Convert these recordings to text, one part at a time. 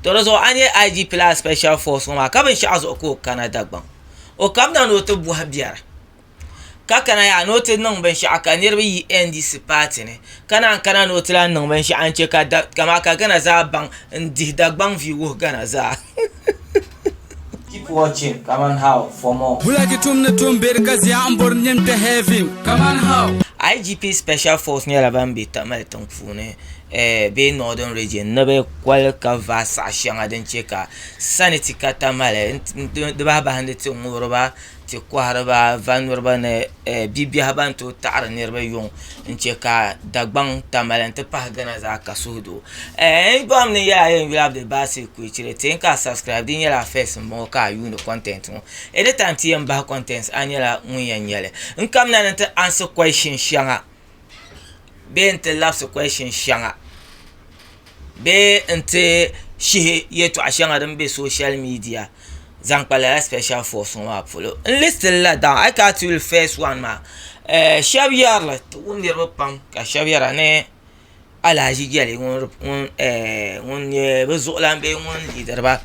Torozo anye IGP la special force ma ka bin sha'azo ko Canada ban o kam na no to buha biara ka kana ya no te nan ban sha'a ka nirbi yi NDC party ne kana no tla nan ban sha'a an ce ka kama ka gana za ban ndi dagban view gana za. Keep watching. Come on how for more. Come on how. IGP Special Force nyala ban be tamal tankfune be Northern Region na be kwal ka vasa shanga den cheka sanity katamale de ba hande ti ngoroba ti kwaraba vanurba ne bibi habanto tar nirba yon ncheka dagbang tamale te pa gana za kasudo bam ne ya yen we have the basic kuchire tin ka subscribe din yala face mo ka you no content mo anytime ti yamba contents anyala munyan yale nkam na te answer question shanga be nte lapse question shanga be nte shi yeto ashanga dan be social media zankpala special force on follow list la down I got to first one ma shabiar la unir pam ka shabiar ne ala jigele on be zolan be on leader ba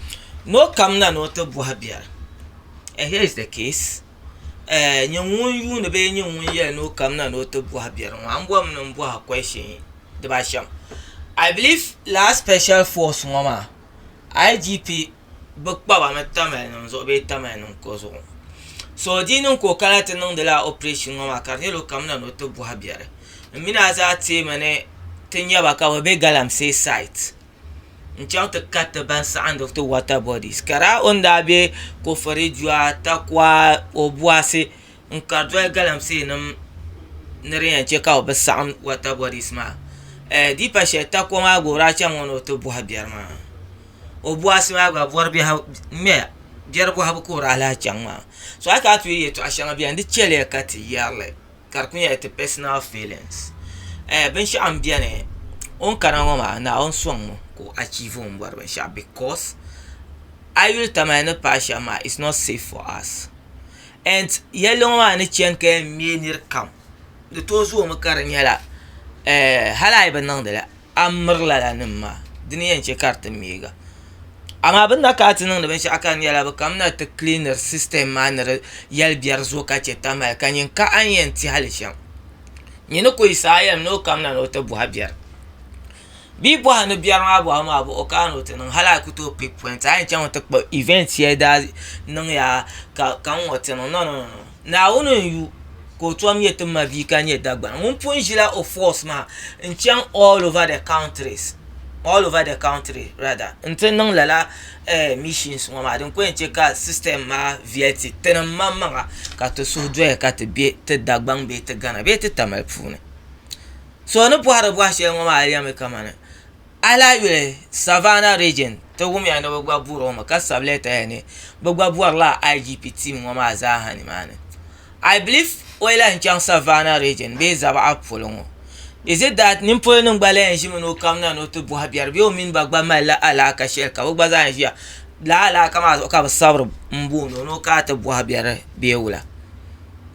no kamna no to buhabiar here is the case nyun yu ne be nyun ye no kamna no to buhabiar an bom no buha question de ba sham I believe last special force mama IGP bakpa ba metamen no zo be tamen ko zo so dinun ko kala tenon de la operation mama karnelo kamna no to buhabiar mina za te mane tenya ba ka be galam say site nchang te kat ban sound of the water bodies kara onda be ko fare jua takwa obuase nkadwa galam say nam nere che ka be sound water bodies ma di pa she takwa ma go ra chang no to buhabiar ma obuase ma ga vorbi ha me jerbo ha ko ra la chang ma so aka tu ye to ashanga bi andi chele kat yarle karkunya et personal feelings ben shi ambiane on kana ngoma na on swang ko achieve on barba sha because I will tamana pasha ma it's not safe for us and yellow man chen ke menir kam de tozo mo karan yala halai banan da amrla la nimma diniyan ce kartin mega amma abin da ka tunan da ban shi akan yala ba kamna ta cleaner system manar yal biyar zo ka ce ta mai kanyin ka an yanti halishan ni no ko isayam no kamna no ta buhabiyar bi buha no biyar ma buha ma bu okano tunan hala ku to pick point ai chan wata event here da nan ya kan wata no na wono yu ko to am yetin ma vi kan yedda gban mun punjila of force ma in chan all over the country rather until nan lala missions ma din ko enche ka system ma vieti tenan mamma ka to so do ka te be te dagban be te gana be te tamal fune so no buhara buha she ma ariya me kamana ala yule savannah region to gumi anda bagba buro ma ka sableta yani bagba buar la IGP team ma za hani mane I believe oila in chan savannah region be zaba apolongo. Is it that nimpo nung bale en shimo no kamna no to buhabiar bi o min bagba ma la ala ka shel ka bagba za en la ala kama ka sabr mbuno no ka ta buhabiar bi wula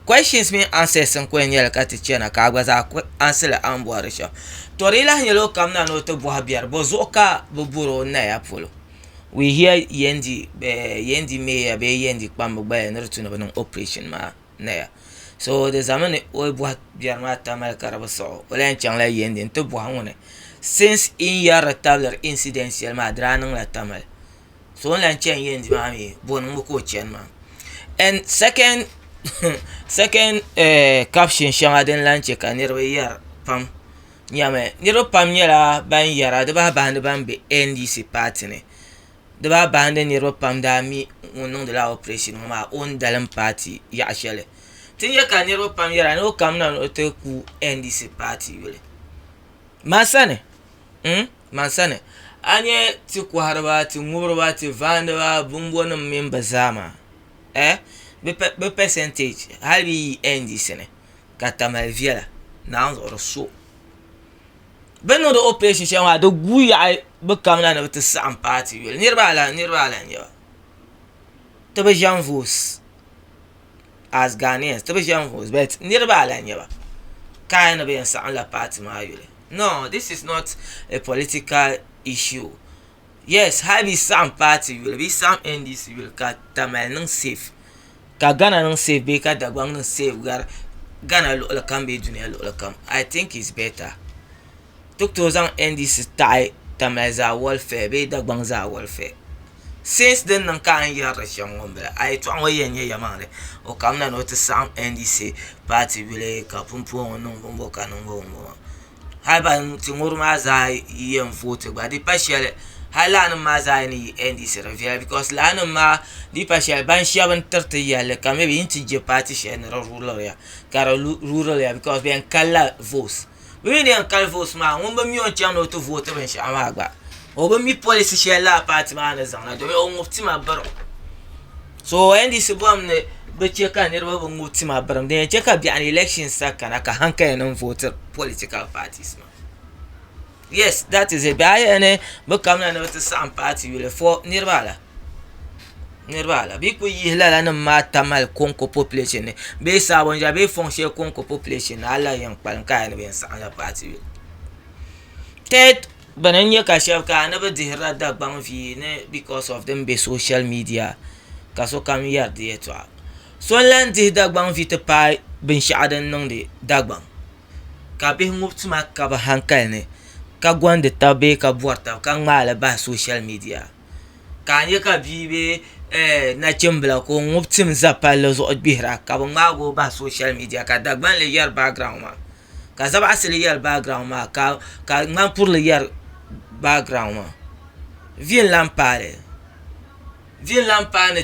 questions me answers en ko nyel ka ti chena ka gbaza answer an buhar sha to rila nyelo kamna no to buhabiar bo zo ka bo buro na ya polo we hear yendi me be yendi pam bagba en rutu no operation ma na ya so the zaman o buhat biar mata mal karaba so olen chang la yendi to buhangone since in yar tabler incidential ma dranan la tamal so olen chang yendi mami bon mo ko chen ma and second caption shanga den lanche ka nirwe yar pam nyame niro pam nyala ban yara de ba bande ban be NDC party ne de ba bande niro pam da mi on de la operation ma on dalam party ya shele tinya ka niro pam yara no kamna no te ku NDC party wele masane masane anye ti kwarba ti ngurba ti vandaba bumbo no member zama be percentage hali NDC ne katamal viela na on so beno the operation shama do guya be kamna no te sam party wele nirba ala nyo to be janvos as Ghanaians to be janvos but nirba ala nyo kind of be sa la party ma yule no this is not a political issue yes habi sam party will be sam ndc will ka tamal nang safe ka Ghana nang safe be ka Dagbang nang safe gar Ghana lo kam be dunia lo kam. I think it's better tuk to zang ndc tai tamal za welfare be Dagbang za welfare since then nang kan ya rashan wombra ai to an wayen ya yamare o kam na no to sam ndc party will ka pumpu no bombo kanun bombo haba tinguru ma za yen vote ba di partial halan ma za ni ndc revia because lan ma di partial ban shaban tarta ya le kam be inti je party she na rural ya kara rural ya because be en kala votes we ni en kala votes ma won ba mi on chano to vote ben sha ma gba o ba mi policy she la party ma na zan na do o ngofti ma baro so ndc bom ne be cheka ne ba ngofti ma baro de cheka bi an election sakana ka hanka en voter political parties ma. Yes, that is it. But I become na to some party will for Nirvala. Biku yihla na mata mal konko population be sa bonja be fonction konko population ala yang palka ne ben sa party will. Ted bananya ka chef ka na be dihra Dagbang fi ne because of them be social media. Kaso kam yar de to. So lan di Dagbang fi te pai ben shadan nong de Dagbang. Ka be ngup ma ka ba hankal ne. Ka gwande tabe ka buarta ka ngala ba social media ka nye ka bibe na chimbla ko nguptim zapal zo bihra ka ngago ba social media ka Dagbang le yar background ma ka zaba asli yar background ma ka ngam pour le yar background ma vien lampare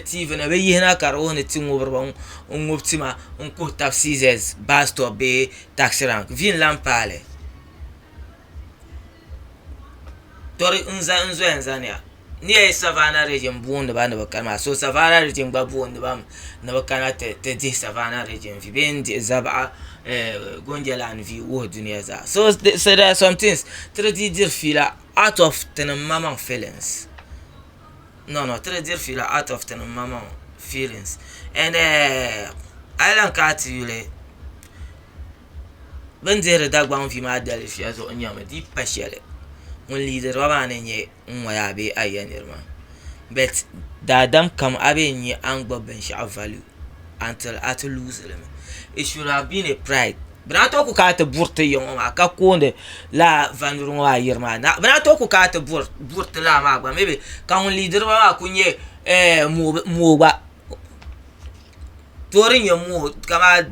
TV na be yina karo ne tingo barba nguptima ko taxis ba stop be taxi rank vien lampare tori unzo yanzania ni ay savana region buonde ba na bakama so savana region ba buonde ba na bakana te di savana region vi bendi zaba gonjala an vi wo dunia za so there are some things to dir fila out of ten mama feelings no to dir fila out of ten mama feelings and I don't cut you le benzer Dagbang vi ma dal fi azo nyama di pasiale un leader wa nye nwa ya be ayanirma but the adam come abe nye angba ben sha value until at lose them. It should have been a pride Banato ku ka ta burta yon ma ka konde la vandur wa yirma na banato ku ka ta burta la ma ba maybe ka un leader wa kunye mo ba torin yo mo kama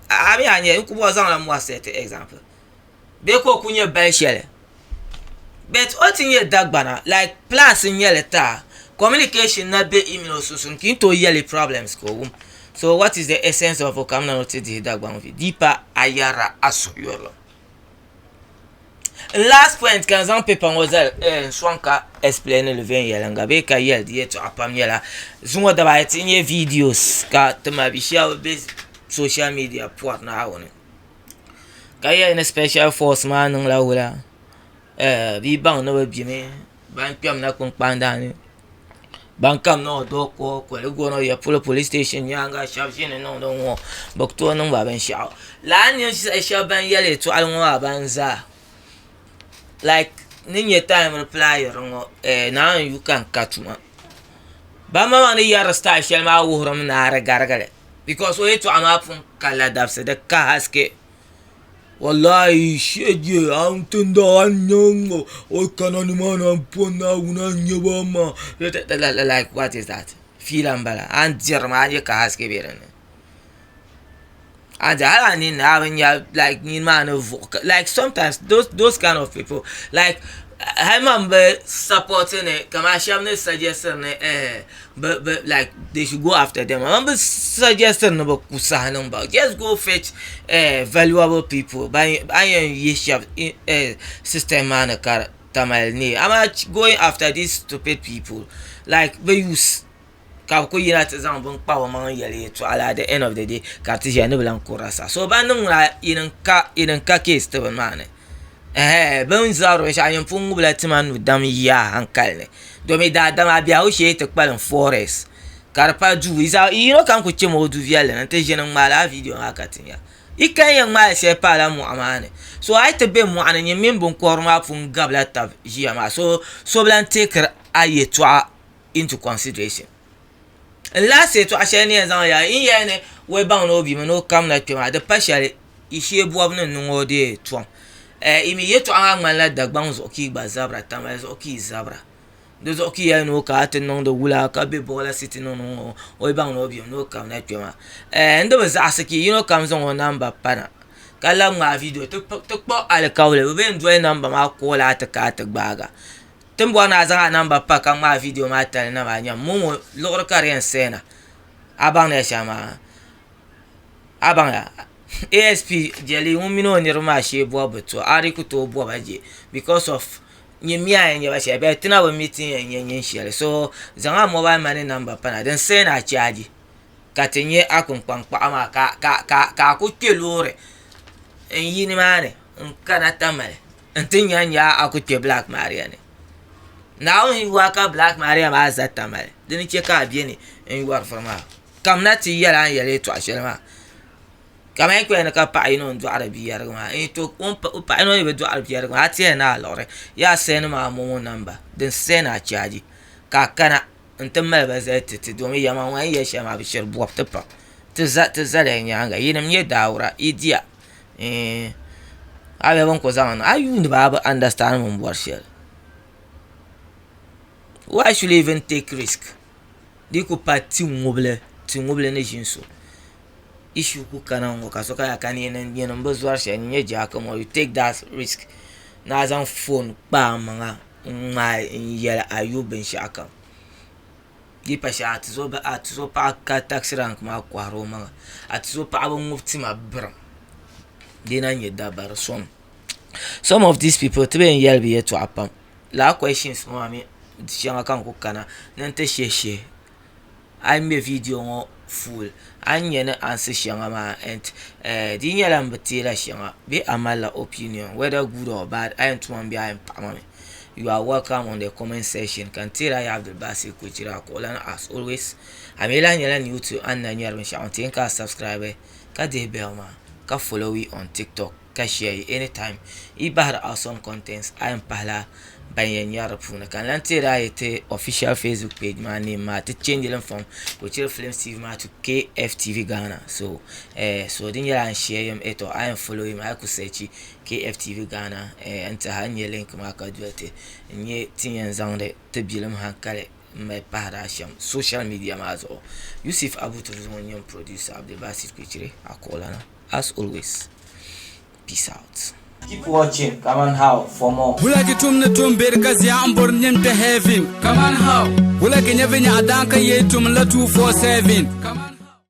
abi anye ku bo zan la mo set example be ko kunye belshele but otinye Dagbana like plus in yeleta communication na be email susun kinto yele problems ko so what is the essence of okamna no tedi Dagbang fi deeper ayara asoyoro. Last point kan zan paper mozel swanka explain le ven yela ngabe ka yel die to apam yela zungo da ba tinye videos ka tama bi share be social media port na awon ka yel special force man la wala bi bang no bi me ban piam na kun pandani ban kam no do ko le go no ya police station yanga shabshin no no bok to no ba ban sha la ni sha ban yele to alwo ban za like ninye time reply rongo now you can catch ma ba ma ni yar style shel ma wuhrum na gargale because we to amapun kala dabse de ka haske wallahi sheje antunda anyongo o kanani mana pona una nyabama like what is that filambala and jermanye ka haske berene and alani na ya like ni man like sometimes those kind of people like I remember supporting it. Kamasham suggesting but like they should go after them. I remember suggesting about Kusahanum, but just go fetch valuable people. By Yeshab system man Tamal ni. I'm not going after these stupid people. Like we use Kaku Yinat Zambon Power Man Yali to at the end of the day, Cartesian Noble Korasa. So Bandung in ka case to man. Ben zaro sha yin fungu blatiman dam ya hankal do me da dam abia o she te kpalin forest karpa du isa kan ku chemo du viale na te jenan mala video hakatin ya ikan yang ma se pala mu'amane so ai te be mu'ana nyi min bon korma fun gabla tab jiyama so blan take aye to into consideration la se to ashani zan ya in ya ne we ban no bi no kam na twema de partially ishe buab no ngo de to imi yeto an man la dagban zo ki ba zabra tama zo ki zabra do zo ki ya no ka tin no do wula ka be bola city no we ban no bi no kam na twema ndo ba za asiki you know kam zo number pana kala ma video to po al kawle be ndo number ma ko la ta ka ta gbaga timbo na za number pa kan ma video ma ta na ba nya mo lo karen sena abang na shama abang ya ASP jeli umino nirma she bo beto ari kuto bo baje because of nyimia nya ba she be tina ba meeting nya share so zanga mobile money number pana den say na charge katenye akunkwankpa ama ka ku kelore en yini mane nkana tamale ntinya nya akute Black Maria ne now he waka Black Maria ma za tamale den che ka bieni en war forma kamna ti yala yale to ashelma kama ko en ka pa ino ndo arabiya ragma to pa ino be do arabiya ragma ati na lore ya sen ma mo number den sen a charge ka kana ntemma ba za tete do mi yama wan ya shama bi shir buap tepa te za le nyanga yinam ye daura idia abe bon ko zaman ayu ni ba understand mon boarshel why should you even take risk di ko pati ngoble ne jinso issue ku kana ngo kasoka ya kan yen mbozwar she nye ja kamo you take that risk na zan phone ba manga ma yela ayuben shaka di pasha atizo pa ka taxi rank ma kwaro manga atizo pa abon mufti ma bram dina nye dabar some of these people to be yel be to apam la questions mo ami shanga kan ku kana nante sheshe I made video full anya na answer shanga ma and di nyala mbetela shanga be amala opinion whether good or bad I am to one be I am pamame. You are welcome on the comment section. Can tell I have the basic kuchira kola as always. Amela nyala ni YouTube and na nyala msha on ka subscribe ka de bell ma ka follow we on TikTok ka share anytime. Ibahar awesome contents I am pala bayan yara puna kan lantera yete official Facebook page ma name ma to change them from Kuchira Films TV ma to KFTV Ghana so din yara share yam eto I am follow him I could search KFTV Ghana enta hanye link ma ka duete nye tinyan zande te bilam hankale my parasham social media ma zo Yusuf Abu to the producer of the Basit Kuchire akola as always peace out. Keep watching. Come on, how for more. Wula ki tum na tum berkas ya ambor nyem te heaven. Come on, how. Wula ki nyevenya adanka ye tum la 247.